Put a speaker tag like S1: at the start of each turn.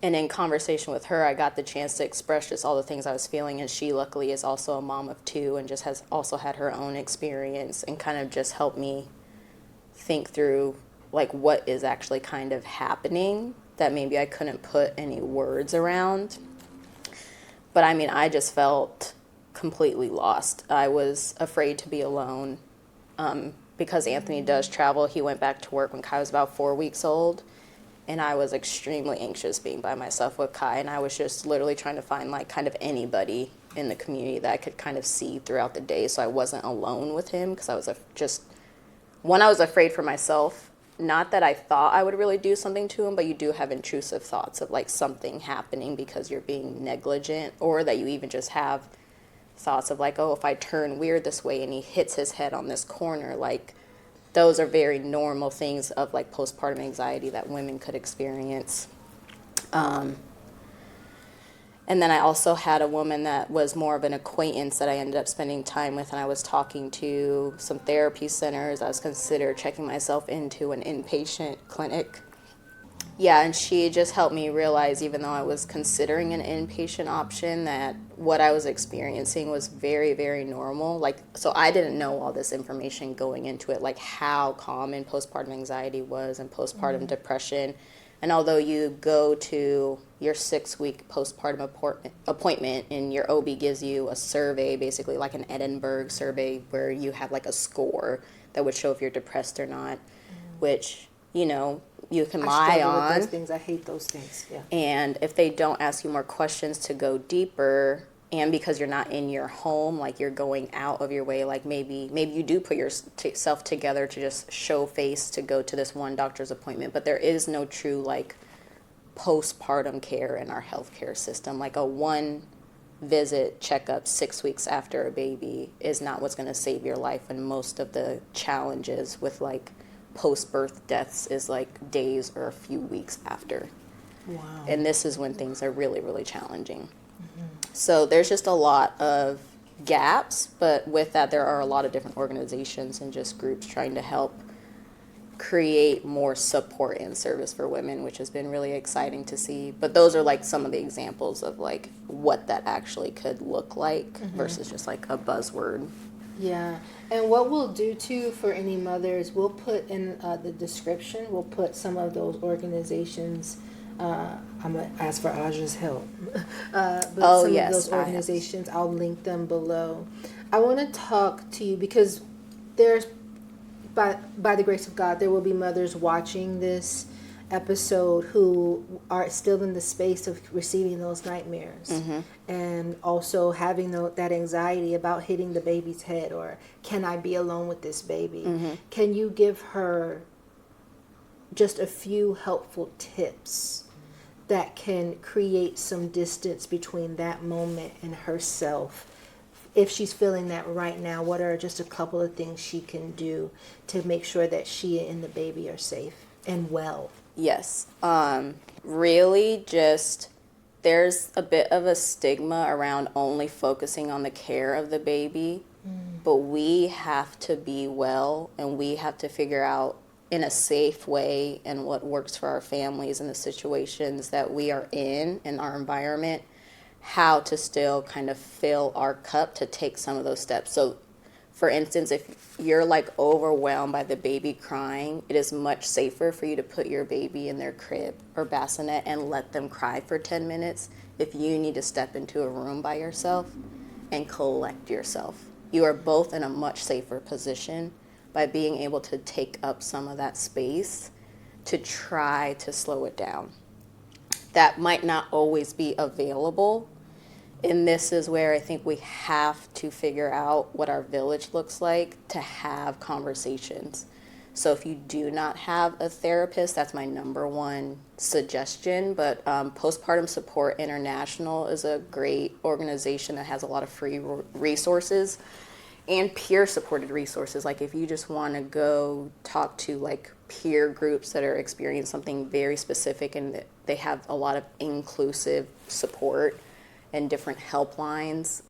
S1: And in conversation with her, I got the chance to express just all the things I was feeling. And she luckily is also a mom of two and just has also had her own experience and kind of just helped me think through like what is actually kind of happening that maybe I couldn't put any words around. But I mean, I just felt completely lost. I was afraid to be alone. Because Anthony does travel, he went back to work when Kai was about 4 weeks old. And I was extremely anxious being by myself with Kai. And I was just literally trying to find like kind of anybody in the community that I could kind of see throughout the day so I wasn't alone with him. Because I was I was afraid for myself. Not that I thought I would really do something to him, but you do have intrusive thoughts of like something happening because you're being negligent, or that you even just have thoughts of like, oh, if I turn weird this way and he hits his head on this corner, like those are very normal things of like postpartum anxiety that women could experience. And then I also had a woman that was more of an acquaintance that I ended up spending time with, and I was talking to some therapy centers. I was considered checking myself into an inpatient clinic. Yeah, and she just helped me realize, even though I was considering an inpatient option, that what I was experiencing was very, very normal. Like, so I didn't know all this information going into it, like how common postpartum anxiety was and postpartum depression. And although you go to your 6-week postpartum appointment and your OB gives you a survey, basically like an Edinburgh survey, where you have like a score that would show if you're depressed or not, which, you know, you can lie on.
S2: With those things. I hate those things. Yeah.
S1: And if they don't ask you more questions to go deeper, and because you're not in your home, like you're going out of your way, like maybe you do put yourself together to just show face to go to this one doctor's appointment, but there is no true like postpartum care in our healthcare system. Like a one visit checkup 6 weeks after a baby is not what's going to save your life, and most of the challenges with like post-birth deaths is like days or a few weeks after.
S2: Wow.
S1: And this is when things are really, really challenging. So there's just a lot of gaps, but with that there are a lot of different organizations and just groups trying to help create more support and service for women, which has been really exciting to see. But those are like some of the examples of like what that actually could look like versus just like a buzzword.
S2: Yeah, and what we'll do too for any mothers, we'll put in the description, we'll put some of those organizations. I'm going to ask for Aja's help. But some of those organizations, I'll link them below. I want to talk to you because there's, by the grace of God, there will be mothers watching this episode who are still in the space of receiving those nightmares and also having that anxiety about hitting the baby's head, or can I be alone with this baby? Can you give her just a few helpful tips that can create some distance between that moment and herself? If she's feeling that right now, what are just a couple of things she can do to make sure that she and the baby are safe and well?
S1: Yes. Really just, there's a bit of a stigma around only focusing on the care of the baby, but we have to be well, and we have to figure out in a safe way and what works for our families in the situations that we are in our environment, how to still kind of fill our cup to take some of those steps. So for instance, if you're like overwhelmed by the baby crying, it is much safer for you to put your baby in their crib or bassinet and let them cry for 10 minutes if you need to step into a room by yourself and collect yourself. You are both in a much safer position by being able to take up some of that space to try to slow it down. That might not always be available. And this is where I think we have to figure out what our village looks like to have conversations. So if you do not have a therapist, that's my number one suggestion. But Postpartum Support International is a great organization that has a lot of free resources and peer-supported resources. Like if you just want to go talk to like peer groups that are experiencing something very specific, and they have a lot of inclusive support and different helplines.